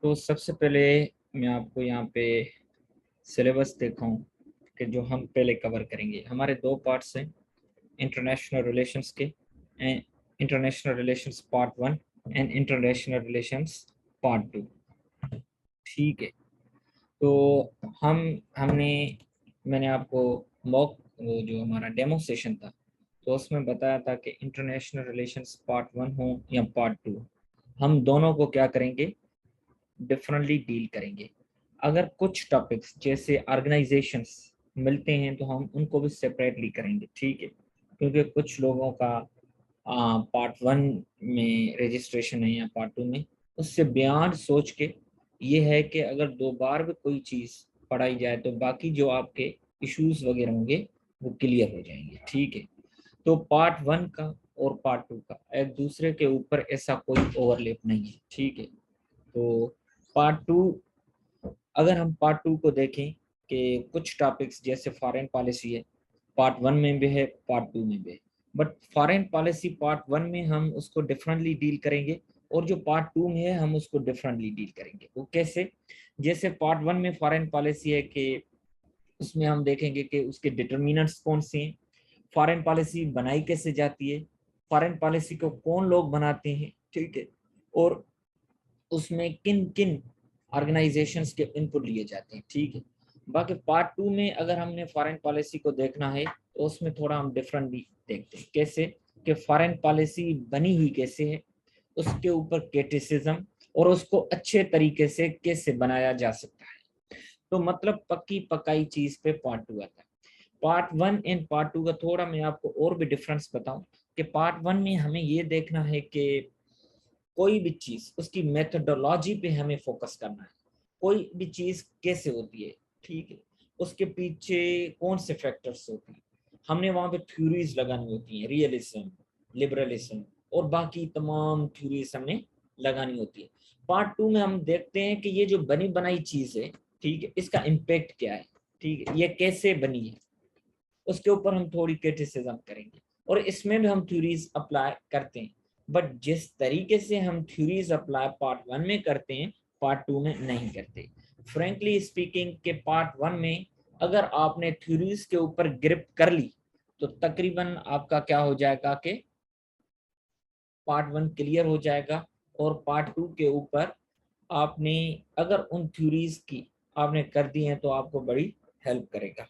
तो सबसे पहले मैं आपको यहाँ पे सिलेबस दिखाऊं कि जो हम पहले कवर करेंगे। हमारे दो पार्ट्स हैं इंटरनेशनल रिलेशंस के, international relations part 1 and international relations part 2। ठीक है। तो हम हमने मैंने आपको मॉक वो जो हमारा डेमो सेशन था तो उसमें बताया था कि इंटरनेशनल रिलेशंस पार्ट 1 हो या पार्ट 2, हम दोनों को क्या करेंगे, डिफरेंटली डील करेंगे। अगर कुछ टॉपिक्स जैसे ऑर्गेनाइजेशंस मिलते हैं तो हम उनको भी सेपरेटली करेंगे। ठीक है, क्योंकि कुछ लोगों का पार्ट 1 में रजिस्ट्रेशन है या पार्ट 2 में, उससे बयान सोच के ये है कि अगर दो बार भी कोई चीज़ पढ़ाई जाए तो बाकी जो आपके इश्यूज वगैरह होंगे वो क्लियर हो जाएंगे। ठीक है। तो पार्ट 1 का और पार्ट 2 का एक दूसरे के ऊपर ऐसा कोई ओवरलैप नहीं है। ठीक है। तो पार्ट 2, अगर हम पार्ट 2 को देखें कि कुछ टॉपिक्स जैसे फॉरेन पॉलिसी है, पार्ट 1 में भी है, पार्ट 2 में भी है। बट फॉरेन पॉलिसी पार्ट 1 में हम उसको डिफरेंटली डील करेंगे और जो पार्ट 2 में है हम उसको डिफरेंटली डील करेंगे। वो कैसे? जैसे पार्ट 1 में फॉरेन पॉलिसी है कि उसमें हम देखेंगे कि उसके डिटर्मिनेंट्स कौन से हैं, फॉरेन पॉलिसी बनाई कैसे जाती है, फॉरेन पॉलिसी को कौन लोग बनाते हैं। ठीक है। और उसमें किन किन ऑर्गेनाइजेशंस के इनपुट लिए जाते हैं। ठीक है। बाकी पार्ट 2 में अगर हमने फॉरेन पॉलिसी को देखना है तो उसमें थोड़ा हम डिफरेंटली देखते हैं। कैसे? कि फॉरेन पॉलिसी बनी हुई कैसे है, उसके ऊपर क्रिटिसिज्म और उसको अच्छे तरीके से कैसे बनाया जा सकता है। तो मतलब पक्की पकाई चीज पे पार्ट 2 आता है। पार्ट 1 एंड पार्ट 2 का थोड़ा मैं आपको और भी डिफरेंस बताऊं कि पार्ट 1 में हमें ये देखना है कि कोई भी चीज उसकी मेथोडोलॉजी पे हमें फोकस करना है। कोई भी चीज कैसे होती है, ठीक है, उसके पीछे कौन से फैक्टर्स होते हैं, हमने वहां पे थ्योरीज लगानी होती हैं, रियलिज्म, लिबरलिज्म और बाकी तमाम थ्योरीज हमने लगानी होती है। पार्ट 2 में हम देखते हैं कि ये जो बनी बनाई चीज है, ठीक है, इसका इम्पैक्ट क्या है, ठीक है, ये कैसे बनी है, उसके ऊपर हम थोड़ी क्रिटिसिज्म करेंगे और इसमें भी हम थ्योरीज अप्लाई करते हैं। बट जिस तरीके से हम थ्योरीज अप्लाई पार्ट 1 में करते हैं पार्ट 2 में नहीं करते। फ्रेंकली स्पीकिंग के पार्ट 1 में अगर आपने थ्योरीज के ऊपर ग्रिप कर ली तो तकरीबन आपका क्या हो जाएगा कि पार्ट 1 क्लियर हो जाएगा और पार्ट 2 के ऊपर आपने अगर उन थ्योरीज की आपने कर दी है तो आपको बड़ी हेल्प करेगा।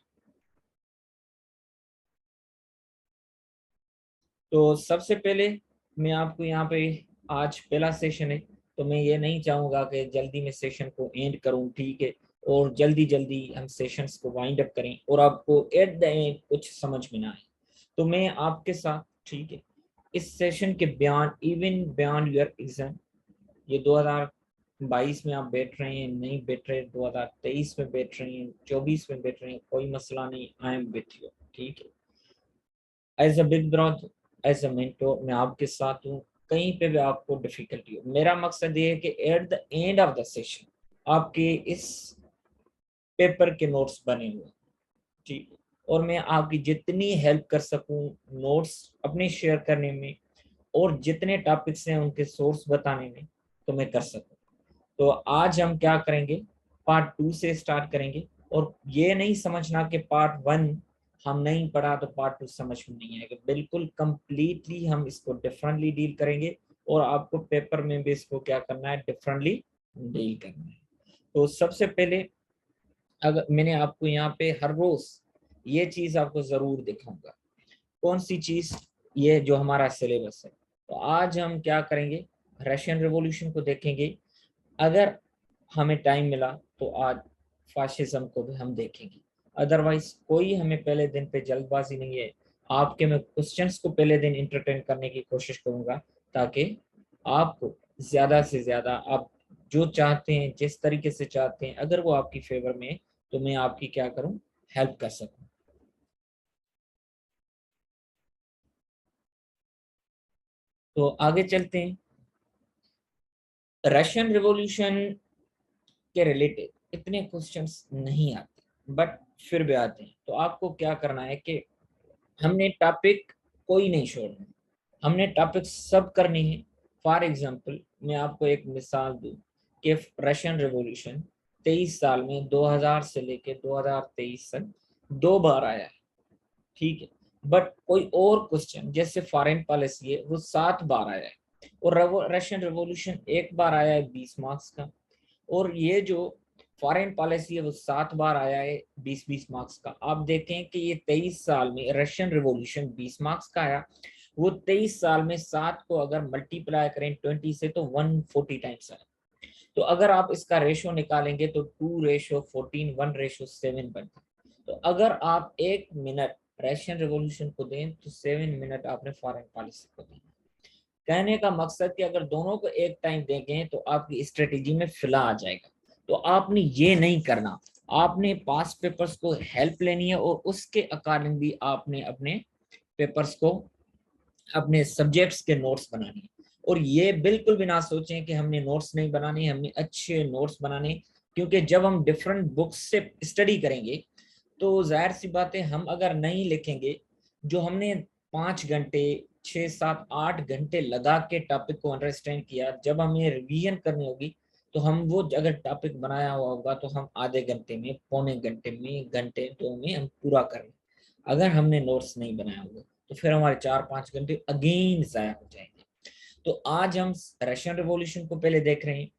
तो सबसे पहले मैं आपको यहाँ पे, आज पहला सेशन है तो मैं ये नहीं चाहूंगा कि जल्दी में सेशन को एंड करूं। ठीक है। और जल्दी जल्दी हम सेशंस को वाइंड अप करें और आपको एट द एंड कुछ समझ में ना आए। तो मैं आपके साथ, ठीक है, इस सेशन के बयान इवन बयान योर एग्जाम, ये 2022 में आप बैठ रहे हैं, नहीं बैठ रहे, 2023 में बैठ रहे हैं, 24 में बैठ रहे हैं, कोई मसला नहीं, आई एम विथ यू। ठीक है। As a big brother, as a mentor, मैं आपके साथ हूँ। कहीं पे भी आपको डिफिकल्टी हो, मेरा मकसद ये है कि at the end of the session आपके इस पेपर के नोट्स बने हुए। ठीक है। और मैं आपकी जितनी हेल्प कर सकूं नोट्स अपने शेयर करने में और जितने टॉपिक्स हैं उनके सोर्स बताने में तो मैं कर सकूं। तो आज हम क्या करेंगे, पार्ट 2 से स्टार्ट करेंगे। और ये नहीं समझना कि पार्ट 1 हम नहीं पढ़ा तो पार्ट 2 समझ में नहीं आएगा। बिल्कुल कंप्लीटली हम इसको डिफरेंटली डील करेंगे और आपको पेपर में भी इसको क्या करना है, डिफरेंटली डील करना है। तो सबसे पहले अगर मैंने आपको यहाँ पे हर रोज ये चीज आपको जरूर दिखाऊंगा, कौन सी चीज, ये जो हमारा सिलेबस है। तो आज हम क्या करेंगे, रशियन रिवॉल्यूशन को देखेंगे। अगर हमें टाइम मिला तो आज फाशिज्म को भी हम देखेंगे। अदरवाइज कोई हमें पहले दिन पे जल्दबाजी नहीं है। आपके मैं क्वेश्चंस को पहले दिन इंटरटेन करने की कोशिश करूंगा ताकि आपको ज्यादा से ज्यादा आप जो चाहते हैं, जिस तरीके से चाहते हैं, अगर वो आपकी फेवर में है तो मैं आपकी क्या करूं, हेल्प कर सकूं। तो आगे चलते हैं। रशियन रिवॉल्यूशन के रिलेटेड इतने क्वेश्चंस नहीं आते बट फिर भी आते हैं। तो आपको क्या करना है कि हमने टॉपिक कोई नहीं छोड़ना, हमने टॉपिक सब करने हैं। फॉर एग्जांपल मैं आपको एक मिसाल दूं कि रशियन रिवॉल्यूशन 23 साल में 2000 से लेके 2023 तक 2 बार आया है, ठीक है। बट कोई और क्वेश्चन जैसे फॉरेन पॉलिसी है वो 7 बार आया है, और रशियन रिवॉल्यूशन 1 बार आया है 20 मार्क्स का, और ये जो फॉरेन पॉलिसी है वो 7 बार आया है 20-20 मार्क्स का। आप देखें कि ये 23 साल में रशियन रिवॉल्यूशन 20 मार्क्स का आया, वो 23 साल में 7 को अगर मल्टीप्लाई करें 20 से तो 140 टाइम्स आया। तो अगर आप इसका रेशो निकालेंगे तो 2:14 1:7 बनता। तो अगर आप 1 मिनट रशियन रिवॉल्यूशन को दें तो 7 मिनट आपने फॉरेन पॉलिसी को दें। कहने का मकसद कि अगर दोनों को एक टाइम देंगे तो आपकी स्ट्रेटेजी में फिला आ जाएगा। तो आपने ये नहीं करना, आपने पास पेपर्स को हेल्प लेनी है और उसके अकॉर्डिंग भी आपने अपने पेपर्स को, अपने सब्जेक्ट्स के नोट्स बनाने। और ये बिल्कुल भी ना सोचें कि हमने नोट्स नहीं बनाने, हमने अच्छे नोट्स बनाने, क्योंकि जब हम डिफरेंट बुक्स से स्टडी करेंगे तो जाहिर सी बात है हम अगर नहीं लिखेंगे, जो हमने 5 घंटे 6 7 8 घंटे लगा के टॉपिक को अंडरस्टैंड किया, जब हमें रिवीजन करनी होगी तो हम वो अगर टॉपिक बनाया हुआ होगा तो हम आधे घंटे में, पौने घंटे में, घंटे 2 में हम पूरा करें। अगर हमने नोट्स नहीं बनाया होगा तो फिर हमारे 4-5 घंटे अगेन जाया हो जाएंगे। तो आज हम रशियन रिवॉल्यूशन को पहले देख रहे हैं।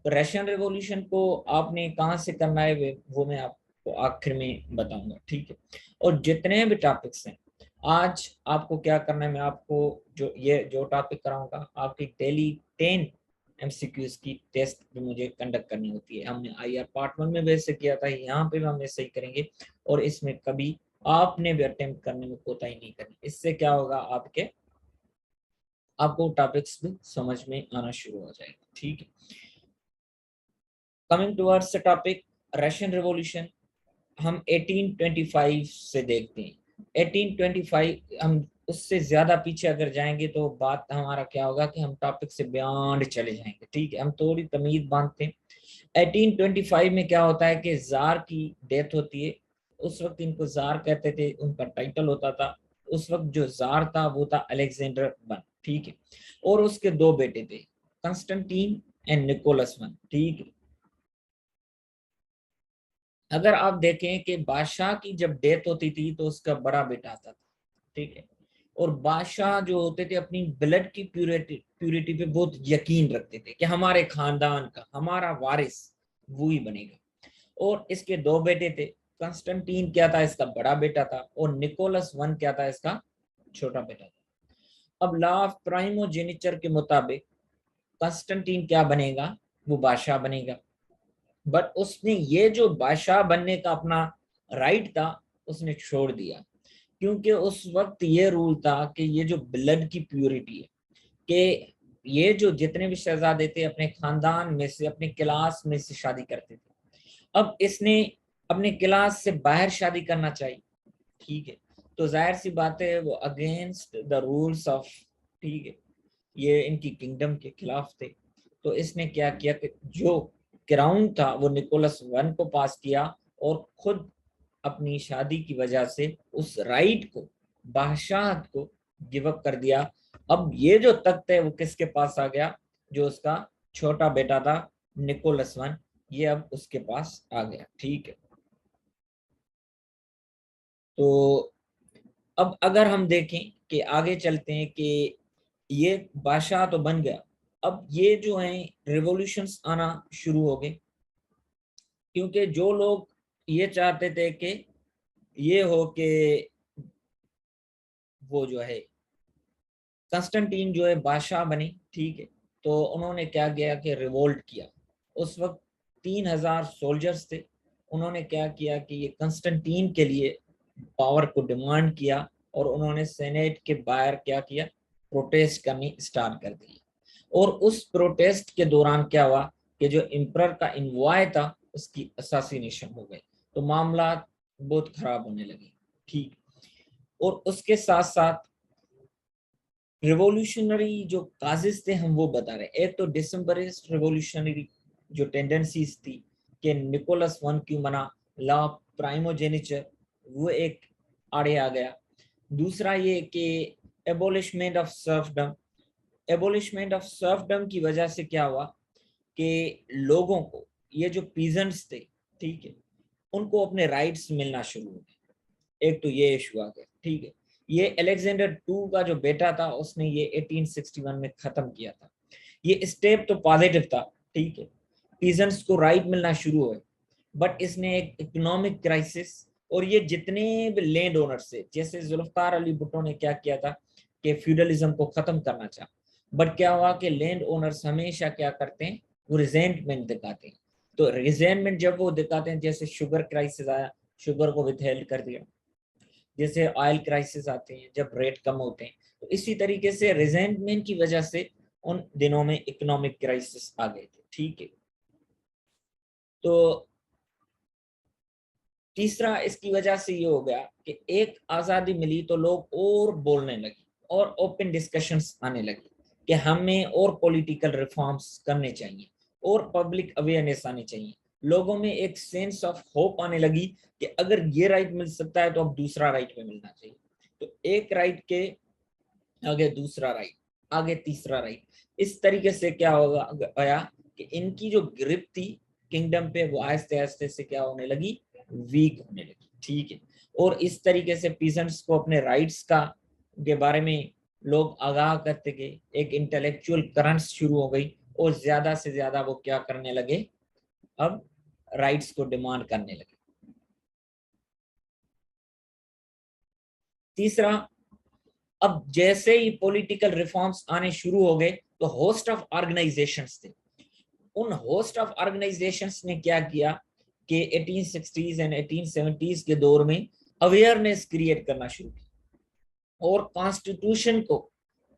तो रशियन रिवॉल्यूशन को आपने कहाँ से करना है वो मैं आपको आखिर में बताऊंगा, ठीक है। और जितने भी टॉपिक्स हैं आज आपको क्या करना है, मैं आपको जो टॉपिक कराऊंगा, आपकी डेली 10 एमसीक्यूज की टेस्ट भी मुझे कंडक्ट करनी होती है। हमने आईआर पार्ट 1 में भी ऐसे किया था, यहाँ पे भी हम ऐसे ही करेंगे, और इसमें कभी आपने भी अटेम्प्ट करने में कोताही नहीं करनी। इससे क्या होगा, आपको टॉपिक्स भी समझ में आना शुरू हो जाएगा, ठीक है। Coming towards the topic Russian revolution, हम 1825 से देखते हैं। 1825, हम उससे ज्यादा पीछे अगर जाएंगे तो बात हमारा क्या होगा कि हम टॉपिक से बियॉन्ड चले जाएंगे, ठीक है। हम थोड़ी तमीज बांधते हैं। 1825 में क्या होता है कि जार की डेथ होती है। उस वक्त इनको जार कहते थे, उनका टाइटल होता था। उस वक्त जो जार था वो था अलेक्जेंडर वन, ठीक है। और उसके 2 बेटे थे, कंस्टेंटीन एंड निकोलस वन, ठीक है। अगर आप देखें कि बादशाह की जब डेथ होती थी तो उसका बड़ा बेटा आता था, ठीक है। और बादशाह जो होते थे अपनी ब्लड की प्यूरिटी पे बहुत यकीन रखते थे कि हमारे खानदान का हमारा वारिस वो ही बनेगा। और इसके 2 बेटे थे, कंस्टेंटीन क्या था, इसका बड़ा बेटा था, और निकोलस वन क्या था, इसका छोटा बेटा था। अब लॉ ऑफ प्राइमोजेनिचर के मुताबिक कंस्टेंटीन क्या बनेगा, वो बादशाह बनेगा। बट उसने ये जो बादशाह बनने का अपना राइट था उसने छोड़ दिया, क्योंकि उस वक्त ये रूल था कि ये जो ब्लड की प्यूरिटी है, कि ये जो जितने भी शहजादे थे अपने खानदान में से, अपने क्लास में से शादी करते थे। अब इसने अपने क्लास से बाहर शादी करना चाहिए, ठीक है। तो जाहिर सी बात है वो अगेंस्ट द रूल्स ऑफ, ठीक है, ये इनकी किंगडम के खिलाफ थे। तो इसने क्या किया कि जो क्राउन था वो निकोलस वन को पास किया, और खुद अपनी शादी की वजह से उस राइट को, बादशाहत को गिव अप कर दिया। अब ये जो तख्त है वो किसके पास आ गया, जो उसका छोटा बेटा था निकोलस वन, ये अब उसके पास आ गया, ठीक है। तो अब अगर हम देखें कि आगे चलते हैं कि ये बादशाह तो बन गया, अब ये जो है रिवॉल्यूशंस आना शुरू हो गए, क्योंकि जो लोग ये चाहते थे कि ये हो कि वो जो है कंस्टेंटीन जो है बादशाह बने, ठीक है। तो उन्होंने क्या किया कि रिवोल्ट किया। उस वक्त 3,000 सोल्जर्स थे। उन्होंने क्या किया कि ये कंस्टेंटीन के लिए पावर को डिमांड किया, और उन्होंने सेनेट के बाहर क्या किया, प्रोटेस्ट करनी स्टार्ट कर दी। और उस प्रोटेस्ट के दौरान क्या हुआ कि जो एम्परर का इन्वॉय था उसकी असासिनेशन हो गई। तो मामला बहुत खराब होने लगे, ठीक। और उसके साथ साथ रिवॉल्यूशनरी जो काजेस थे हम वो बता रहे हैं। एक तो डिसम्बरिस्ट रिवॉल्यूशनरी जो टेंडेंसीज थी कि निकोलस वन क्यों बना, लॉ प्राइमोजेनिचर वो एक आड़े आ गया। दूसरा ये कि एबोलिशमेंट ऑफ सर्फडम। एबोलिशमेंट ऑफ सर्फडम की वजह से क्या हुआ कि लोगों को, ये जो पीजेंट्स थे, ठीक है, उनको अपने राइट्स मिलना शुरू हो गए। एक तो ये इशू आ गया, ठीक है। ये अलेक्जेंडर टू का जो बेटा था उसने ये 1861 में खत्म किया था। ये स्टेप तो पॉजिटिव था, ठीक है, पीजेंट्स को राइट मिलना शुरू हुए, बट इसने एक इकोनॉमिक क्राइसिस, और ये जितने भी लैंड ओनर्स थे, जैसे जुल्फकार अली भुट्टो ने क्या किया था कि फ्यूडलिज्म को खत्म करना चाहा, बट क्या हुआ कि लैंड ओनर्स हमेशा क्या करते हैं, वो रिजेंटमेंट दिखाते हैं। तो रिजेंटमेंट जब वो दिखाते हैं, जैसे शुगर क्राइसिस आया, शुगर को विथहेल्ड कर दिया, जैसे ऑयल क्राइसिस आते हैं जब रेट कम होते हैं, तो इसी तरीके से रिजेंटमेंट की वजह से उन दिनों में इकोनॉमिक क्राइसिस आ गए थे, ठीक है। तो तीसरा इसकी वजह से ये हो गया कि एक आजादी मिली तो लोग और बोलने लगे और ओपन डिस्कशंस आने लगी कि हमें और पॉलिटिकल रिफॉर्म्स करने चाहिए और पब्लिक अवेयरनेस आनी चाहिए। लोगों में एक सेंस ऑफ होप आने लगी कि अगर ये राइट मिल सकता है तो अब दूसरा राइट में मिलना चाहिए। तो एक राइट के आगे दूसरा राइट, आगे तीसरा राइट, इस तरीके से क्या होगा गया कि इनकी जो ग्रिप थी किंगडम पे वो आहिस्ते आहिस्ते से क्या होने लगी, वीक होने लगी, ठीक है। और इस तरीके से पीजेंट्स को अपने राइट्स का के बारे में लोग आगाह करते गए, एक इंटेलेक्चुअल करंट शुरू हो गई, और ज्यादा से ज्यादा वो क्या करने लगे, अब राइट्स को डिमांड करने लगे। तीसरा, अब जैसे ही पॉलिटिकल रिफॉर्म्स आने शुरू हो गए तो होस्ट ऑफ ऑर्गेनाइजेशंस थे, उन होस्ट ऑफ ऑर्गेनाइजेशंस ने क्या किया कि 1860s एंड 1870s के दौर में अवेयरनेस क्रिएट करना शुरू किया, और कॉन्स्टिट्यूशन को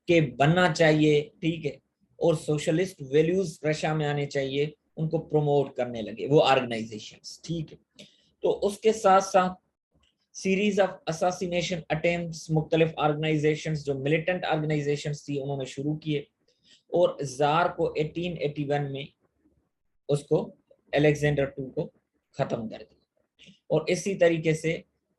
के बनना चाहिए, ठीक है, और सोशलिस्ट वैल्यूज रशा में आने चाहिए, उनको प्रमोट करने लगे वो ऑर्गेनाइजेशंस, ठीक है। तो उसके साथ साथ सीरीज ऑफ असैसिनेशन अटेम्प्ट्स मुख्तलिफ ऑर्गेनाइजेशंस जो मिलिटेंट ऑर्गेनाइजेशंस थी उन्होंने शुरू किए, और जार को 1881 में उसको अलेक्जेंडर टू को खत्म कर दिया। और इसी तरीके से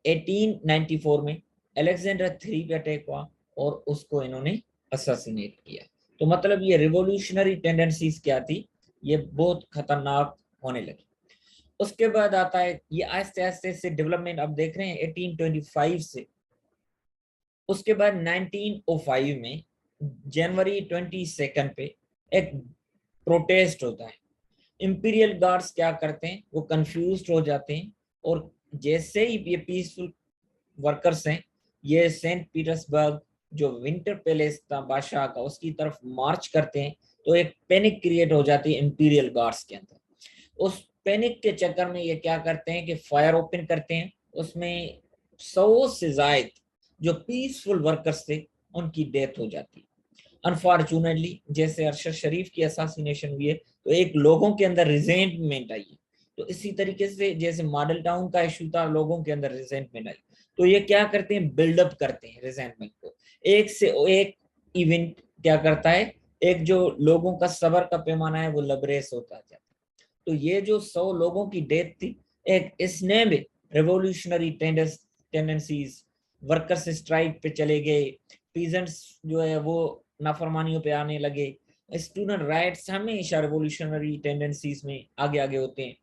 1894 में अलेक्जेंडर थ्री पे अटैक हुआ और उसको इन्होंने असैसिनेट किया। तो मतलब ये रिवोल्यूशनरी टेंडेंसीज क्या थी, ये बहुत खतरनाक होने लगी। उसके बाद आता है ये आहिस्ते आहिस्ते से डेवलपमेंट, अब देख रहे हैं 1825 से। उसके बाद 1905 में जनवरी 22 पे एक प्रोटेस्ट होता है। इंपीरियल गार्ड्स क्या करते हैं, वो कंफ्यूज हो जाते हैं, और जैसे ही ये पीसफुल वर्कर्स हैं, ये सेंट पीटर्सबर्ग जो विंटर पैलेस था बादशाह का उसकी तरफ मार्च करते हैं, तो एक पैनिक क्रिएट हो जाती है इंपीरियल गार्ड्स के अंदर। उस पैनिक के चक्कर में ये क्या करते हैं कि फायर ओपन करते हैं, उसमें 100 से ज्यादा जो पीसफुल वर्कर्स थे उनकी डेथ हो जाती है। अनफॉर्चुनेटली जैसे अरशद शरीफ की असैसिनेशन हुई है तो एक लोगों के अंदर रिजेंटमेंट आई है, तो इसी तरीके से जैसे मॉडल टाउन का इशू था, लोगों के अंदर रिजेंटमेंट आई, तो ये क्या करते हैं, बिल्डअप करते हैं रिजेंटमेंट को। एक से एक इवेंट क्या करता है, एक जो लोगों का सबर का पैमाना है वो लबरेज होता जाता है। तो ये जो 100 लोगों की डेथ थी, एक इसने भी रेवोल्यूशनरी टेंडेंसीज, वर्कर्स स्ट्राइक पे चले गए, पीजेंट्स जो है वो नाफरमानियों पे आने लगे, स्टूडेंट राइट्स हमेशा रेवोल्यूशनरी टेंडेंसीज में आगे आगे होते हैं।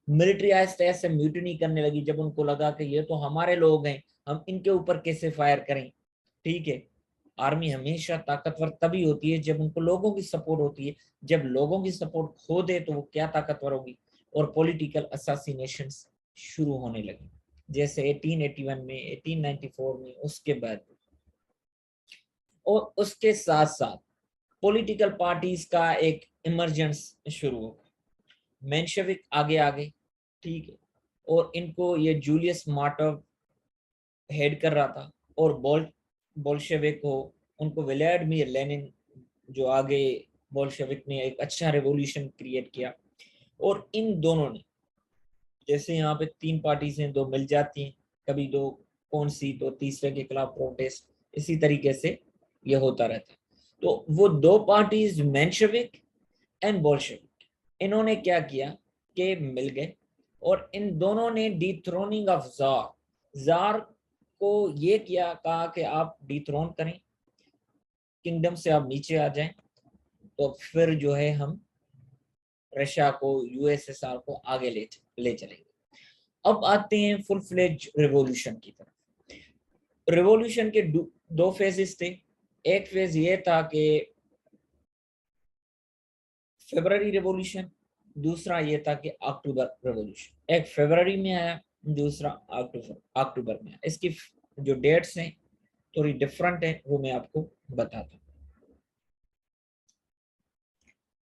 मिलिट्री आहिस्ते आहिस्ते म्यूटिनी करने लगी जब उनको लगा कि ये तो हमारे लोग हैं, हम इनके ऊपर कैसे फायर करें, ठीक है। आर्मी हमेशा ताकतवर तभी होती है जब उनको लोगों की सपोर्ट होती है, जब लोगों की सपोर्ट खो दे तो वो क्या ताकतवर होगी। और पॉलिटिकल असैसिनेशंस शुरू होने लगे, जैसे 1881 में, 1894 में, उसके बाद। और उसके साथ साथ पॉलिटिकल पार्टीज का एक इमरजेंस शुरू हो गया, मेंशेविक आगे आगे, ठीक है, और इनको ये जूलियस मार्टव हेड कर रहा था, और बोल्शेविक हो उनको व्लादिमीर लेनिन जो आगे बोल्शेविक ने एक अच्छा रेवोल्यूशन क्रिएट किया। और इन दोनों ने, जैसे यहाँ पे तीन पार्टीज हैं, दो मिल जाती हैं, कभी दो कौन सी तो तीसरे के खिलाफ प्रोटेस्ट, इसी तरीके से ये होता रहता है। तो वो दो पार्टीज मेंशेविक एंड बोल्शेविक, इन्होंने क्या किया कि मिल गए, और इन दोनों ने डिथ्रोनिंग ऑफ जार, जार को ये किया, कहा कि आप डिथ्रोन करें, किंगडम से आप नीचे आ जाएं, तो फिर जो है हम रशिया को, यूएसएसआर को आगे ले चलेंगे। अब आते हैं फुल फ्लेज रिवॉल्यूशन की तरफ। रिवॉल्यूशन के दो फेजेस थे। एक फेज ये था कि फरवरी रिवॉल्यूशन, दूसरा ये था कि अक्टूबर रिवॉल्यूशन। एक फरवरी में आया, दूसरा अक्टूबर में आया। इसकी जो डेट्स हैं थोड़ी डिफरेंट है, वो मैं आपको बताता हूँ।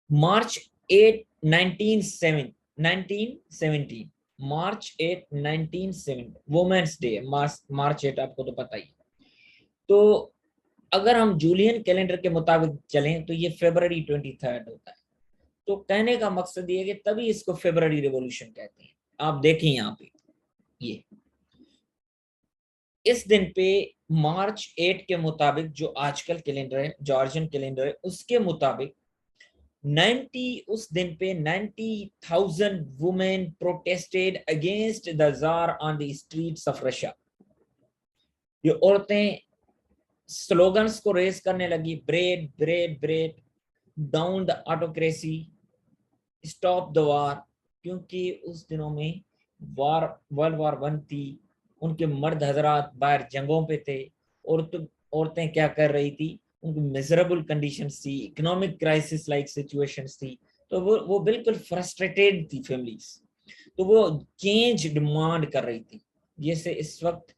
मार्च 8 1917, मार्च 8 1917 वुमेन्स डे। मार्च 8 आपको तो पता ही। तो अगर हम जूलियन कैलेंडर के मुताबिक चलें तो ये फरवरी 23 होता है। तो कहने का मकसद ये है कि तभी इसको फरवरी रिवॉल्यूशन कहते हैं। आप देखें यहाँ पे ये इस दिन पे मार्च 8 के मुताबिक जो आजकल कैलेंडर है, जॉर्जियन कैलेंडर है, उसके मुताबिक 90 उस दिन पे 90,000 women protested against the tsar on the streets of Russia. ये औरतें स्लोगन्स को रेज करने लगी, bread bread bread, down the autocracy, stop the war. क्योंकि उस दिनों में वर्ल्ड वार 1 थी, उनके मर्द हजरात बाहर जंगों पे थे, औरतें क्या कर रही थी, उनकी मिजरेबल कंडीशंस थी, इकोनॉमिक क्राइसिस लाइक सिचुएशंस थी। तो वो बिल्कुल फ्रस्ट्रेटेड थी फैमिलीज। तो वो चेंज डिमांड कर रही थी। जैसे इस वक्त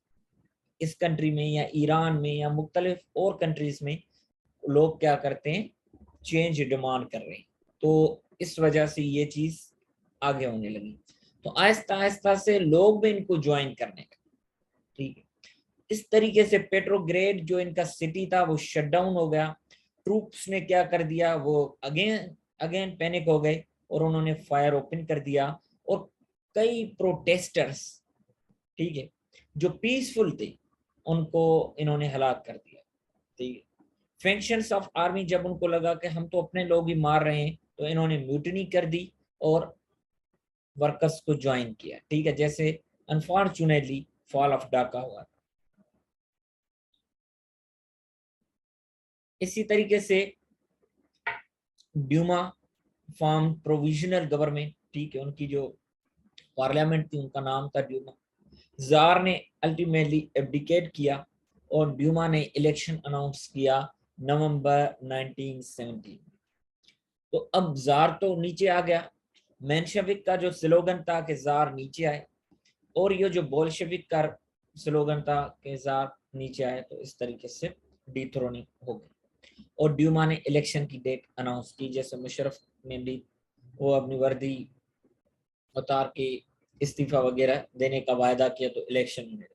इस कंट्री में या ईरान में या मुख्तलिफ और कंट्रीज में लोग क्या करते हैं, चेंज डिमांड कर रहे हैं। तो इस वजह से ये चीज आगे होने लगी। तो आहिस्ता आहिस्ता से लोग भी इनको ज्वाइन करने लगे। ठीक है, इस तरीके से पेट्रोग्रेड जो इनका सिटी था वो शट डाउन हो गया। ट्रूप्स ने क्या कर दिया, वो अगेन अगेन पैनिक हो गए और उन्होंने फायर ओपन कर दिया। और कई प्रोटेस्टर्स, ठीक है, जो पीसफुल थे, उनको इन्होंने हलाक कर दिया। ठीक है, फैक्शंस ऑफ आर्मी जब उनको लगा कि हम तो अपने लोग ही मार रहे हैं, तो इन्होंने म्यूटिनी कर दी और वर्कर्स को ज्वाइन किया। ठीक है, जैसे अनफॉर्चुनेटली फॉल ऑफ ढाका हुआ। इसी तरीके से ड्यूमा फॉर्म प्रोविजनल गवर्नमेंट। ठीक है, उनकी जो पार्लियामेंट थी उनका नाम था ड्यूमा। जार ने अल्टीमेटली एब्डिकेट किया और ड्यूमा ने इलेक्शन अनाउंस किया नवंबर 1917। तो अब जार तो नीचे आ गया। मेंशेविक का जो स्लोगन था कि जार नीचे आए, और ये जो बोल्शेविक का स्लोगन था कि जार नीचे आए, तो इस तरीके से डिथ्रोनिंग हो गई। और ड्यूमा ने इलेक्शन की डेट अनाउंस की। जैसे मुशर्रफ ने भी वो अपनी वर्दी उतार के इस्तीफा वगैरह देने का वायदा किया, तो इलेक्शन में।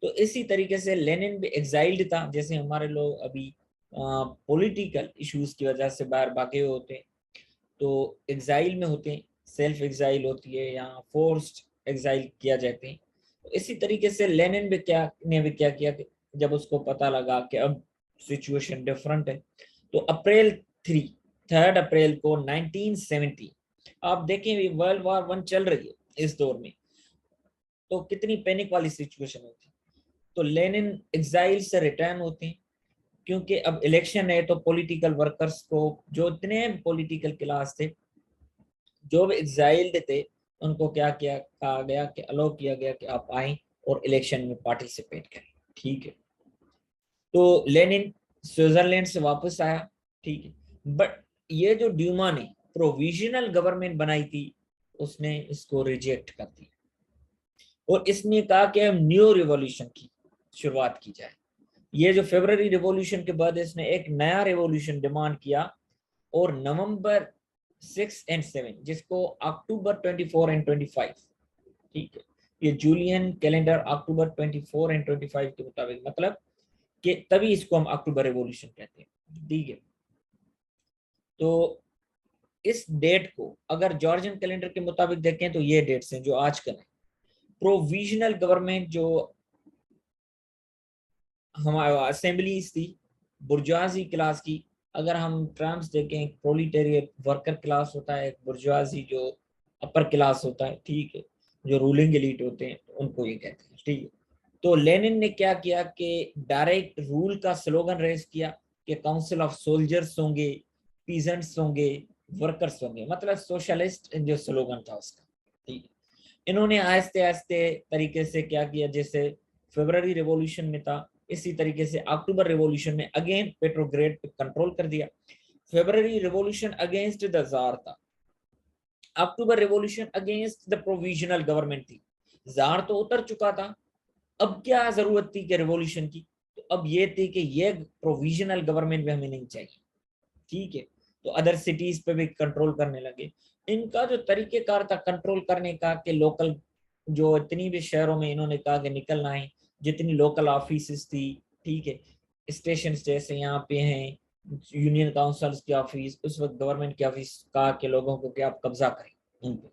तो इसी तरीके से लेनिन भी एग्जाइल्ड था। जैसे हमारे लोग अभी पॉलिटिकल इश्यूज की वजह से बाहर भागे हुए होते हैं, तो एग्जाइल में होते हैं, सेल्फ एग्जाइल होती है या फोर्स्ड एग्जाइल किया जाते हैं। तो इसी तरीके से लेनिन भी क्या किया कि जब उसको पता लगा कि अब सिचुएशन डिफरेंट है, तो थर्ड अप्रैल को 1970, आप देखें वर्ल्ड वार 1 चल रही है इस दौर में, तो कितनी पैनिक वाली सिचुएशन होती है। तो लेनिन एग्जाइल से रिटर्न होते हैं, क्योंकि अब इलेक्शन है। तो पॉलिटिकल वर्कर्स को, जो इतने पॉलिटिकल क्लास थे, जो भी एग्जाइल्ड थे, उनको क्या किया, कहा गया कि अलाउ किया गया कि आप आए और इलेक्शन में पार्टिसिपेट करें। ठीक है, तो लेनिन स्विट्जरलैंड से वापस आया। ठीक है, बट ये जो ड्यूमा ने प्रोविजनल गवर्नमेंट बनाई थी, उसने इसको रिजेक्ट कर दिया और इसने कहा कि हम न्यू रिवॉल्यूशन की शुरुआत की जाए। ये जो फरवरी रिवॉल्यूशन के बाद इसने एक नया रिवॉल्यूशन डिमांड किया, और नवंबर 6 और 7, जिसको अक्टूबर 24 और 25, ठीक है, ये जूलियन कैलेंडर अक्टूबर 24 और 25 के मुताबिक, मतलब कि तभी इसको हम अक्टूबर रिवॉल्यूशन कहते हैं। ठीक है, तो इस डेट को अगर जॉर्जियन कैलेंडर के मुताबिक देखें तो ये डेट्स हैं जो आजकल है। प्रोविजनल गवर्नमेंट जो हमारे असेंबलीज थी बुर्जुआजी क्लास की, अगर हम टर्म्स देखें, एक प्रोलिटेरिएट वर्कर क्लास होता है, एक बुर्जुआजी जो अपर क्लास होता है, ठीक है, जो रूलिंग एलीट होते हैं, उनको ये कहते हैं। ठीक है, तो लेनिन ने क्या किया कि डायरेक्ट रूल का स्लोगन रेज किया कि काउंसिल ऑफ सोल्जर्स होंगे, पीजेंट्स होंगे, वर्कर्स बन गए, मतलब सोशलिस्ट जो स्लोगन था उसका। ठीक है, इन्होंने आहिस्ते आहिस्ते तरीके से क्या किया, जैसे फरवरी रिवॉल्यूशन में था, इसी तरीके से अक्टूबर रिवॉल्यूशन में अगेन पेट्रोग्रेड पे कंट्रोल कर दिया। February revolution against the tsar था, October revolution against the provisional government थी। जार तो उतर चुका था, अब क्या जरूरत थी कि रिवॉल्यूशन की, तो अब ये थी कि ये प्रोविजनल गवर्नमेंट भी हमें नहीं चाहिए। ठीक है, तो अदर सिटीज पे भी कंट्रोल करने लगे। इनका जो तरीकेकार था कंट्रोल करने का कि लोकल जो इतनी भी शहरों में इन्होंने कहा कि निकलना है, जितनी लोकल ऑफिस थी, ठीक है, स्टेशन जैसे यहाँ पे हैं यूनियन काउंसिल्स की ऑफिस, उस वक्त गवर्नमेंट की ऑफिस, कहा के लोगों को कि आप कब्जा करें उन पे।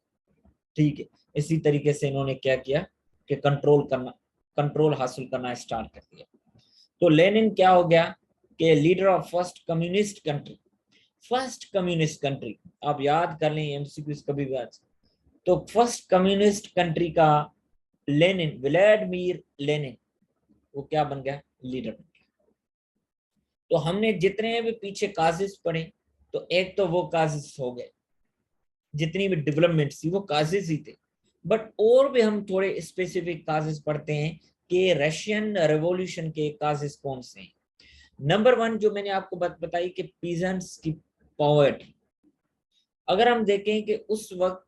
ठीक है, इसी तरीके से इन्होंने क्या किया कि कंट्रोल हासिल करना स्टार्ट कर दिया। तो लेनिन क्या हो गया कि leader of first communist country, first communist country, आप याद कर लें एमसीक्यूज कभी भी आज। तो फर्स्ट कम्युनिस्ट कंट्री का लेनिन, व्लादिमीर लेनिन, वो क्या बन गया, लीडर बन गया। तो हमने जितने भी पीछे काजिस पढ़े, तो एक तो वो काजिस हो गए, जितनी भी डेवलपमेंट थी वो काजिस ही थे, बट और भी हम थोड़े स्पेसिफिक काजिस पढ़ते हैं कि रशियन रेवोल्यूशन के काजिस कौन से हैं। नंबर वन जो मैंने आपको बताई कि पीजेंट्स की पॉवर्टी। अगर हम देखें कि उस वक्त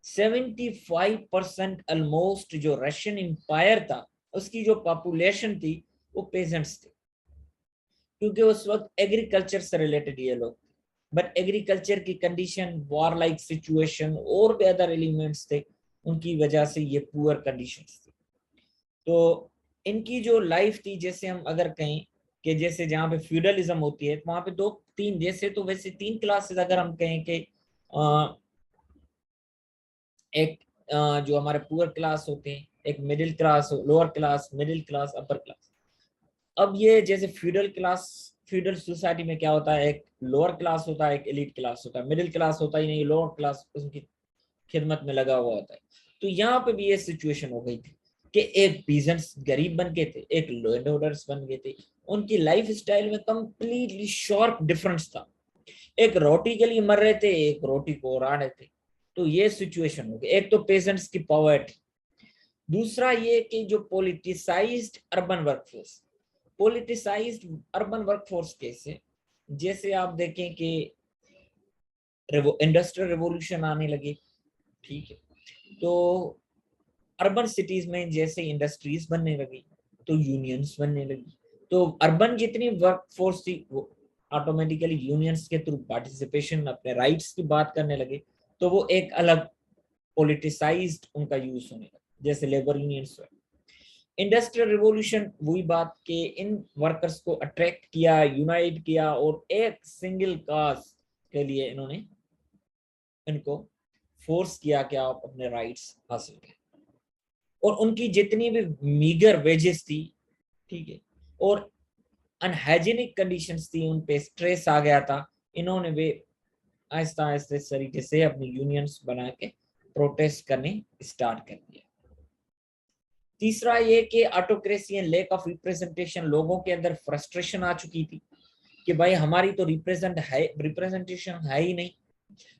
75% ऑलमोस्ट जो रशियन एम्पायर था उसकी जो पॉपुलेशन थी वो पेजेंट्स थे, क्योंकि उस वक्त एग्रीकल्चर से रिलेटेड ये लोग, बट एग्रीकल्चर की कंडीशन, वॉर लाइक सिचुएशन और भी अदर एलिमेंट्स थे, उनकी वजह से ये पुअर कंडीशंस थी। तो इनकी जो लाइफ थी, जैसे हम अगर कहें कि जैसे जहाँ पे फ्यूडलिज्म होती है, वहां पे दो तीन, जैसे तो वैसे तीन क्लासेस अगर हम कहें कि एक जो हमारे पुअर क्लास होते हैं, एक middle class, lower class, middle class, upper class. अब ये जैसे फ्यूडल सोसाइटी में क्या होता है, एक लोअर क्लास होता है, एक एलिट क्लास होता है, मिडिल क्लास होता ही नहीं, लोअर क्लास उसकी खिदमत में लगा हुआ होता है। तो यहाँ पे भी ये सिचुएशन हो गई थी कि एक पीजेंट्स गरीब बन गए थे, एक लैंड ओनर्स बन गए थे, उनकी लाइफ स्टाइल में कंप्लीटली शार्प डिफरेंस था। एक रोटी के लिए मर रहे थे, एक रोटी को उड़ा रहे थे। तो ये सिचुएशन हो गई, एक तो पेशेंट्स की पॉवर्टी, दूसरा ये कि जो politicised urban workforce, politicised urban workforce कैसे, जैसे आप देखें कि इंडस्ट्रियल रेवोल्यूशन आने लगे। ठीक है, तो अर्बन सिटीज में जैसे इंडस्ट्रीज बनने लगी तो यूनियंस बनने लगी, तो अर्बन जितनी वर्कफोर्स थी वो ऑटोमेटिकली यूनियंस के थ्रू पार्टिसिपेशन, अपने राइट्स की बात करने लगे, तो वो एक अलग पोलिटिसाइज्ड उनका यूज होने लगा, जैसे लेबर यूनियंस हुए। इंडस्ट्रियल रिवॉल्यूशन वही बात कि इन वर्कर्स को अट्रैक्ट किया, यूनाइट किया और एक सिंगल काज के लिए इन्होंने इनको फोर्स किया कि आप अपने राइट्स हासिल करें। और उनकी जितनी भी मीगर वेजेस थी, ठीक है, और अनहाइजीनिक कंडीशंस थी, उन पे स्ट्रेस आ गया था, इन्होंने वे आहिस्ता आहिस्ता इस तरीके से अपनी यूनियंस बना के प्रोटेस्ट करने स्टार्ट कर दिया। तीसरा ये कि autocracy and lack of representation, लोगों के अंदर फ्रस्ट्रेशन आ चुकी थी कि भाई हमारी तो रिप्रेजेंटेशन है ही नहीं।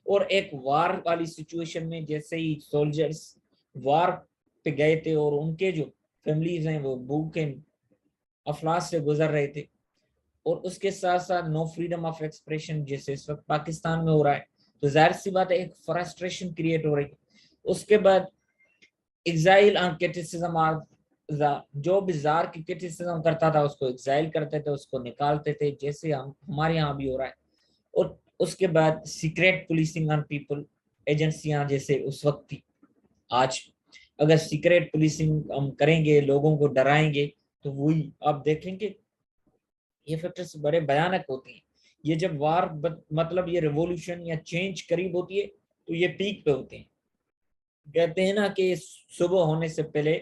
और एक वार वाली सिचुएशन में जैसे ही सोल्जर्स वार पे गए थे और उनके जो फैमिलीज हैं वो भूखे अफलास से गुजर रहे थे, और उसके साथ साथ नो फ्रीडम ऑफ एक्सप्रेशन जैसे इस वक्त पाकिस्तान में हो रहा है, तो जाहिर सी बात है एक फ्रस्ट्रेशन क्रिएट हो रही है। उसके बाद एग्जाइल ऑन क्रिटिसिज्म, जो भी जार की क्रिटिसिज्म करता था उसको एग्जाइल करते थे, उसको निकालते थे, जैसे हम हमारे यहाँ भी हो रहा है। और उसके बाद सीक्रेट पुलिसिंग ऑन पीपल, एजेंसियां जैसे उस वक्त थी, आज अगर सीक्रेट पुलिसिंग हम करेंगे, लोगों को डराएंगे, तो वही आप देखेंगे ये फैक्टर्स बड़े भयानक होते हैं। ये जब वार मतलब ये रिवॉल्यूशन या चेंज करीब होती है तो ये पीक पे होते हैं। कहते हैं ना कि सुबह होने से पहले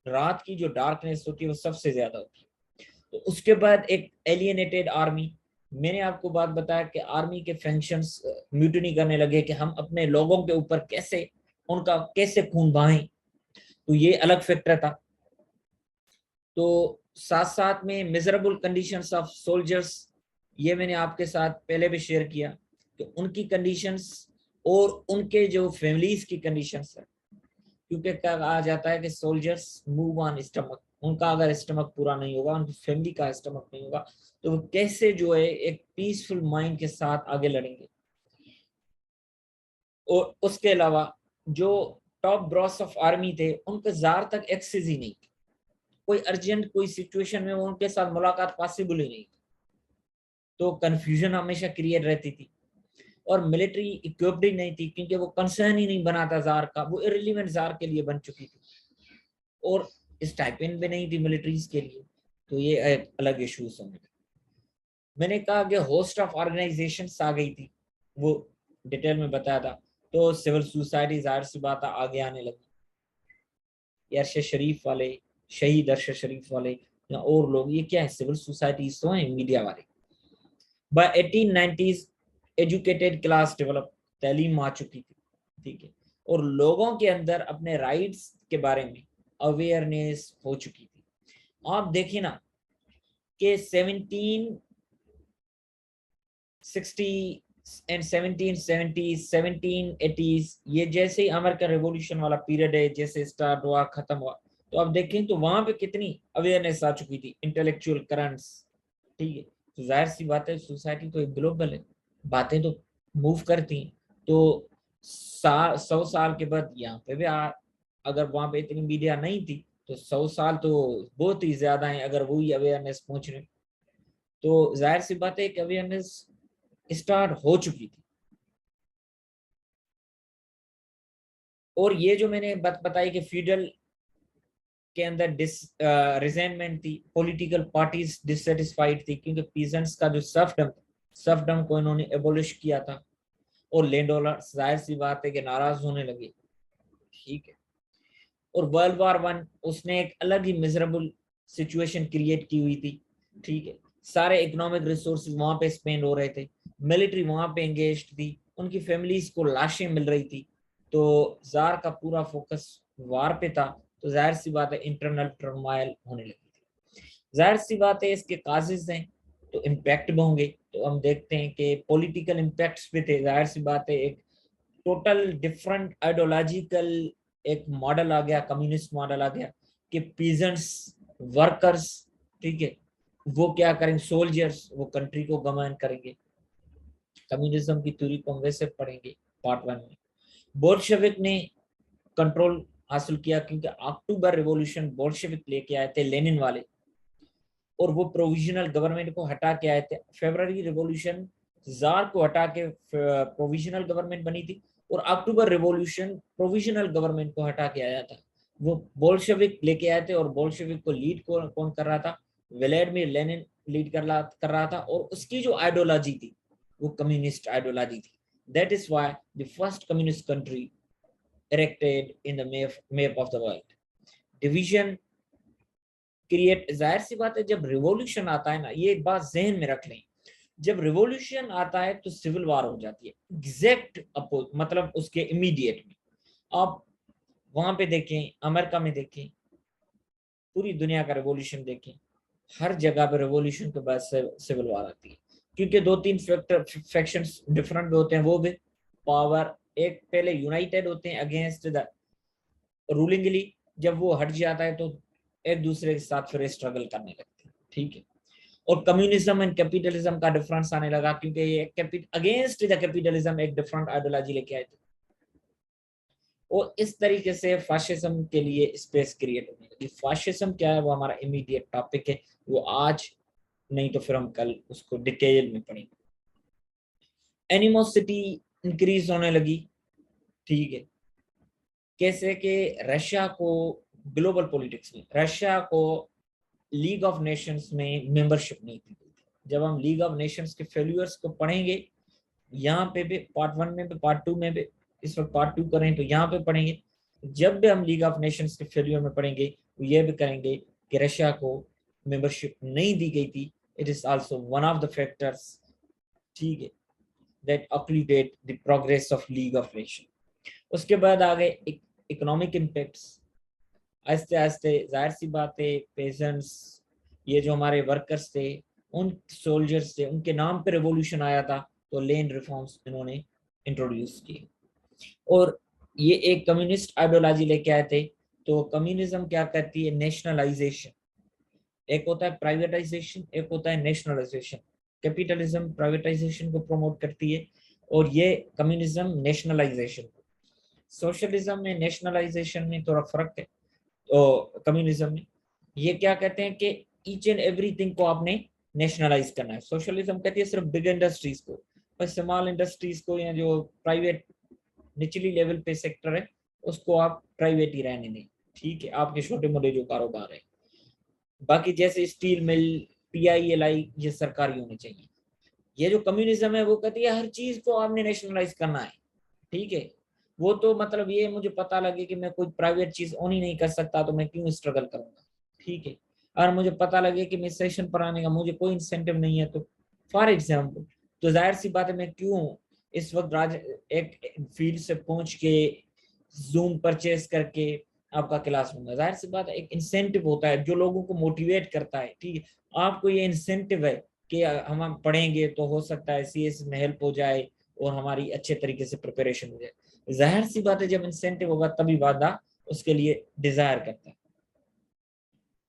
रात की जो डार्कनेस होती है वो सबसे ज्यादा होती है। तो उसके बाद एक एलियनेटेड आर्मी, मैंने आपको बात बताया कि आर्मी के फंक्शंस म्यूटिनी करने लगे कि हम अपने लोगों के ऊपर कैसे उनका कैसे खून बहाएं, तो ये अलग फैक्टर था। तो साथ साथ में मिजरेबल कंडीशंस ऑफ सोल्जर्स, ये मैंने आपके साथ पहले भी शेयर किया कि उनकी कंडीशंस और उनके जो फैमिलीज की कंडीशंस है, क्योंकि कहा जाता है कि सोल्जर्स मूव ऑन स्टमक, उनका अगर स्टमक पूरा नहीं होगा, उनकी फैमिली का स्टमक नहीं होगा, तो वो कैसे जो है एक पीसफुल माइंड के साथ आगे लड़ेंगे। और उसके अलावा जो टॉप ब्रॉस ऑफ आर्मी थे उनके जार तक एक्सेस ही नहीं, कोई अर्जेंट कोई सिचुएशन में उनके साथ मुलाकात पॉसिबल ही नहीं, तो कंफ्यूजन हमेशा क्रिएट रहती थी। और मिलिट्री इक्विप्ड ही नहीं थी, क्योंकि वो कंसर्न ही नहीं बना था जार का, वो इररिलेवेंट जार के लिए बन चुकी थी, और स्टाइपेंड भी नहीं थी मिलिट्रीज के लिए, तो ये एक अलग इश्यूज होंगे। मैंने कहा कि होस्ट ऑफ ऑर्गेनाइजेशंस आ गई थी, वो डिटेल में बताया था, तो सिविल सोसाइटी जाहिर सी बात आगे आने लगी। अरशद शरीफ वाले, शहीद अरशद शरीफ वाले या और लोग, ये क्या है, सिविल सोसाइटीज तो हैं, मीडिया वाले। Bye 1890s educated class develop, तालीम आ चुकी थी, ठीक है, और लोगों के अंदर अपने राइट्स के बारे में अवेयरनेस हो चुकी थी। आप देखिए ना कि 1760 एंड 1770s 1780s, ये जैसे ही अमेरिकन रेवोल्यूशन वाला पीरियड है जैसे स्टार्ट हुआ खत्म हुआ, तो आप देखें तो वहां पे कितनी अवेयरनेस आ चुकी थी, इंटेलेक्चुअल करंट्स, ठीक है। तो जाहिर सी बात है सोसाइटी तो एक ग्लोबल है, बातें तो मूव करती हैं। तो 100 साल के बाद यहाँ पे भी अगर वहां पे इतनी मीडिया नहीं थी, तो 100 साल तो बहुत ही ज्यादा है अगर वही अवेयरनेस पहुंच रही, तो जाहिर सी बात है कि अवेयरनेस स्टार्ट हो चुकी थी। और ये जो मैंने बात बताई कि फ्यूडल के अंदर रिजेंटमेंट थी, पॉलिटिकल पार्टीज डिससेटिस्फाइड थी, क्योंकि पीजेंट्स का जो सर्फडम को इन्होंने एबोलिश किया था, और लैंड ओनर जाहिर सी बात है कि नाराज होने लगे, ठीक है। और वर्ल्ड वॉर 1 उसने एक अलग ही मिजरेबल सिचुएशन क्रिएट की हुई थी, ठीक है। सारे इकोनॉमिक रिसोर्सेज वहां पे स्पेंड हो रहे थे, मिलिट्री वहां पे एंगेज थी, उनकी फैमिलीज को लाशें मिल रही थी, तो जार का पूरा फोकस वार पे था, तो जाहिर सी बात है इंटरनल टर्माइल होने लगी थी। जाहिर सी बात है इसके काजेज हैं, तो इम्पैक्ट भी होंगे, तो हम देखते हैं कि पॉलिटिकल इम्पैक्ट्स भी थे। जाहिर सी बात है एक टोटल डिफरेंट आइडियोलॉजिकल एक मॉडल आ गया, कम्युनिस्ट मॉडल आ गया, कि पीजेंट्स, वर्कर्स, ठीक है, वो क्या करेंगे, सोल्जर्स वो कंट्री को गवर्न करेंगे। कम्युनिज्म की थ्योरी को हम वैसे पढ़ेंगे पार्ट 1 में। बोल्शेविक ने कंट्रोल हासिल किया, क्योंकि अक्टूबर रिवॉल्यूशन बोल्शेविक लेके आए थे, लेनिन वाले, और वो प्रोविजनल गवर्नमेंट को हटा के आए थे। फेब्रुअरी रिवॉल्यूशन जार को हटा के प्रोविजनल गवर्नमेंट बनी थी, और अक्टूबर रिवॉल्यूशन प्रोविजनल गवर्नमेंट को हटा के आया था। वो बोल्शेविक लेके आए थे, और बोल्शेविक को लीड कौन कर रहा था, व्लादिमीर लेनिन लीड कर रहा था, और उसकी जो आइडियोलॉजी थी वो कम्युनिस्ट आइडियोलॉजी थी। That is why the first communist country erected in the map of the world. Division create, जाहिर सी बात है जब रिवॉल्यूशन आता है ना, ये एक बात जहन में रख लें, जब रिवॉल्यूशन आता है तो सिविल वार हो जाती है, एग्जैक्ट अपोज, मतलब उसके इमीडिएट में। आप वहां पे देखें, अमेरिका में देखें, पूरी दुनिया का रिवॉल्यूशन देखें, हर जगह पे रिवॉल्यूशन के बाद सिविल वार आती है, क्योंकि 2-3 फैक्शंस डिफरेंट होते हैं, वो भी पावर एक पहले यूनाइटेड होते हैं अगेंस्ट द रूलिंग एलीट, जब वो हट जाता है तो एक दूसरे के साथ फिर स्ट्रगल करने लगते हैं, ठीक है। और कम्युनिज्म एंड कैपिटलिज्म का डिफरेंस आने लगा, क्योंकि ये अगेंस्ट द कैपिटलिज्म एक डिफरेंट आइडियोलॉजी लेके आए थे, और इस तरीके से फाशिज्म के लिए स्पेस क्रिएट होने लगी। फाशिज्म क्या है वो हमारा इमीडिएट टॉपिक है, वो आज नहीं तो फिर हम कल उसको डिटेल में पढ़ेंगे। एनिमोसिटी इंक्रीज होने लगी, ठीक है, कैसे कि रशिया को ग्लोबल पॉलिटिक्स में, रशिया को लीग ऑफ नेशंस में मेंबरशिप नहीं थी। जब हम लीग ऑफ नेशंस के फेल्यूर्स को पढ़ेंगे, यहाँ पे भी पार्ट 1 में भी पार्ट 2 में भी, इस वक्त पार्ट 2 करें तो यहाँ पे पढ़ेंगे। जब भी हम लीग ऑफ नेशंस के फेल्यूर में पढ़ेंगे तो ये भी करेंगे कि रशिया को मेंबरशिप नहीं दी गई थी, it is also one of the factors, ठीक है, that occluded the progress of league of nation. उसके बाद आ गए इकोनॉमिक इम्पैक्ट्स। आहिस्ते आहिस्ते जाहिर सी बात है पेजेंट्स, ये जो हमारे वर्कर्स थे, उन सोल्जर्स थे, उनके नाम पे रिवॉल्यूशन आया था, तो लैंड रिफॉर्म्स इन्होंने इंट्रोड्यूस किए। और ये एक कम्युनिस्ट आइडियोलॉजी लेके आए थे। तो कम्युनिज्म क्या करती है, नेशनलाइजेशन, एक होता है प्राइवेटाइजेशन, एक होता है नेशनलाइजेशन। कैपिटलिज्म प्राइवेटाइजेशन को प्रमोट करती है और ये कम्युनिज्म नेशनलाइजेशन। सोशलिज्म में नेशनलाइजेशन में थोड़ा फर्क है। तो कम्युनिज्म में ये क्या कहते हैं कि ईच एंड एवरीथिंग को आपने नेशनलाइज करना है। सोशलिज्म कहती है सिर्फ बिग इंडस्ट्रीज को, पर स्मॉल इंडस्ट्रीज को या जो प्राइवेट निचली लेवल पे सेक्टर है उसको आप प्राइवेट ही रहने दें, ठीक है, आपके छोटे मोटे जो कारोबार है। बाकी जैसे स्टील मिल, PILI, ये सरकारी होने चाहिए। ये जो कम्युनिज्म है वो कहती है हर चीज को आपने नेशनलाइज करना है, ठीक है। वो तो मतलब ये मुझे पता लगे कि मैं कोई प्राइवेट चीज ओन ही नहीं कर सकता तो मैं क्यों स्ट्रगल करूंगा, ठीक है। और मुझे पता लगे कि मैं सेशन पर आने का मुझे कोई इंसेंटिव नहीं है, तो फॉर एग्जाम्पल, तो जाहिर सी बात है मैं क्यों इस वक्त एक फील्ड से पहुंच के जूम परचेस करके आपका क्लास लूंगा। जाहिर सी बात है एक इंसेंटिव होता है जो लोगों को मोटिवेट करता है, ठीक है। आपको ये इंसेंटिव है कि हम पढ़ेंगे तो हो सकता है CS में हेल्प हो जाए और हमारी अच्छे तरीके से प्रिपरेशन हो जाए। जाहिर सी बात है जब इंसेंटिव होगा तभी वादा उसके लिए डिजायर करता है।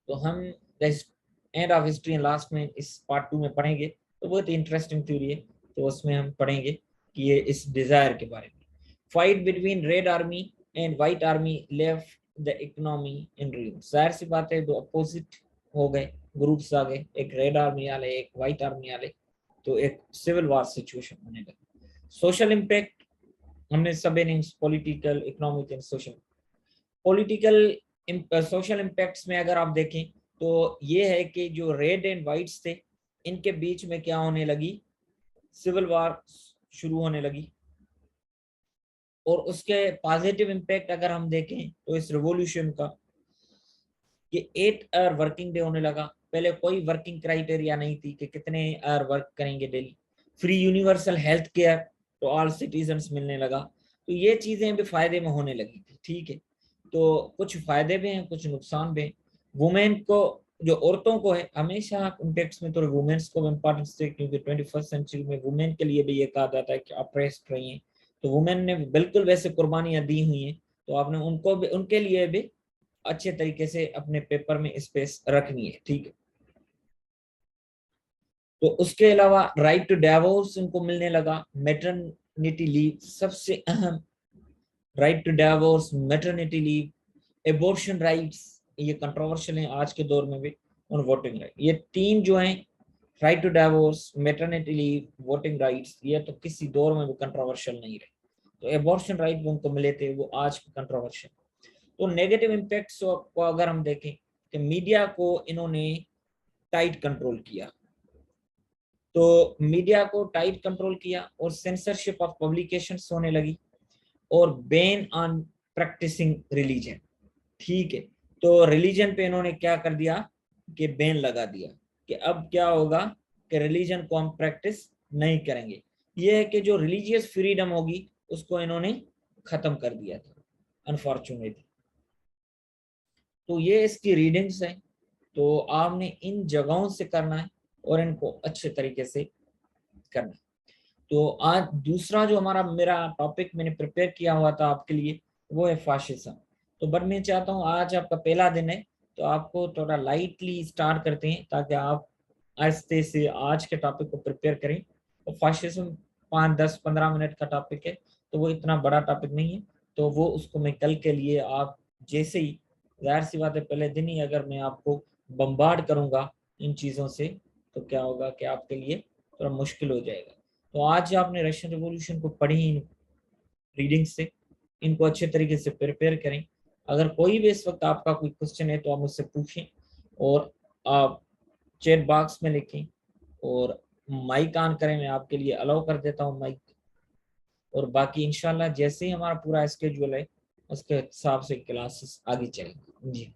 तो हम end of history and last में इस पार्ट 2 में पढ़ेंगे, तो बहुत इंटरेस्टिंग थ्योरी है। तो उसमें हम पढ़ेंगे कि ये इस डिजायर के बारे में। Fight between red army and white army left the economy in ruins. जाहिर सी बात है दो अपोजिट हो गए, ग्रुप्स आ गए, एक रेड आर्मी वाले एक व्हाइट आर्मी वाले, तो एक सिविल वॉर सिचुएशन होने लगा। सोशल इम्पैक्ट हमने सब innings, political, economic and social. Political social impacts में अगर आप देखें तो ये है कि जो रेड एंड व्हाइट्स थे इनके बीच में क्या होने लगी, सिविल वॉर शुरू होने लगी। और उसके पॉजिटिव इम्पैक्ट अगर हम देखें तो इस रिवॉल्यूशन का कि 8 आवर वर्किंग डे होने लगा। पहले कोई वर्किंग क्राइटेरिया नहीं थी कि कितने आवर वर्क करेंगे daily. Free universal health care तो ऑल सिटीजन्स मिलने लगा। तो ये चीजें भी फायदे में होने लगी थी, ठीक है। तो कुछ फायदे भी हैं, कुछ नुकसान भी हैं। वुमेन को, जो औरतों को है, हमेशा कॉन्टेक्स्ट में तो वुमेन्स को इम्पोर्टेंस दे, क्योंकि 21st सेंचुरी में वुमेन के लिए भी ये कहा जाता है कि अप्रेस्ड रही हैं। तो वुमेन ने बिल्कुल वैसे कुर्बानियां दी हुई हैं, तो आपने उनको भी, उनके लिए भी अच्छे तरीके से अपने पेपर में स्पेस रखनी है, ठीक है। तो उसके अलावा राइट टू डिवोर्स उनको मिलने लगा। मैटरनिटी लीव सबसे अहम, right to divorce, maternity leave, abortion rights, ये कंट्रोवर्शियल है आज के दौर में भी, और वोटिंग राइट। ये तीन जो हैं, right to divorce, maternity leave, voting rights, ये तो किसी दौर में भी कंट्रोवर्शियल नहीं रहे। तो एबॉर्शन राइट उनको मिले थे, वो आज कंट्रोवर्शियल। तो नेगेटिव इम्पैक्ट्स को अगर हम देखें कि मीडिया को इन्होंने टाइट कंट्रोल किया। तो मीडिया को टाइट कंट्रोल किया और सेंसरशिप ऑफ पब्लिकेशंस होने लगी और बैन ऑन प्रैक्टिसिंग रिलीजन, ठीक है। तो रिलीजन पे इन्होंने क्या कर दिया कि बैन लगा दिया कि अब क्या होगा कि रिलीजन को हम प्रैक्टिस नहीं करेंगे। ये है कि जो रिलीजियस फ्रीडम होगी उसको इन्होंने खत्म कर दिया था, अनफॉर्चुनेटली। तो ये इसकी रीडिंग्स है। तो आपने इन जगहों से करना है और इनको अच्छे तरीके से करना है। तो आज दूसरा जो हमारा मेरा टॉपिक मैंने प्रिपेयर किया हुआ था आपके लिए, वो है फाशिज्म। तो बट मैं चाहता हूँ आज आपका पहला दिन है, तो आपको थोड़ा लाइटली स्टार्ट करते हैं ताकि आप आहिस्ते से आज के टॉपिक को प्रिपेयर करें। तो फाशिज्म 5, 10, 15 मिनट का टॉपिक है, तो वो इतना बड़ा टॉपिक नहीं है। तो वो उसको मैं कल के लिए, आप जैसे ही, जाहिर सी बात है पहले दिन ही अगर मैं आपको बम्बार्ड करूंगा इन चीज़ों से, तो क्या होगा कि आपके लिए थोड़ा मुश्किल हो जाएगा। तो आज आपने रशियन रिवॉल्यूशन को पढ़ी इन रीडिंग से, इनको अच्छे तरीके से प्रिपेयर करें। अगर कोई भी इस वक्त आपका कोई क्वेश्चन है तो आप मुझसे पूछें, और आप चैट बॉक्स में लिखें, और माइक ऑन करें, मैं आपके लिए अलाउ कर देता हूँ माइक। और बाकी इंशाल्लाह जैसे ही हमारा पूरा स्केड्यूल है उसके हिसाब से क्लासेस आगे चलेंगी जी।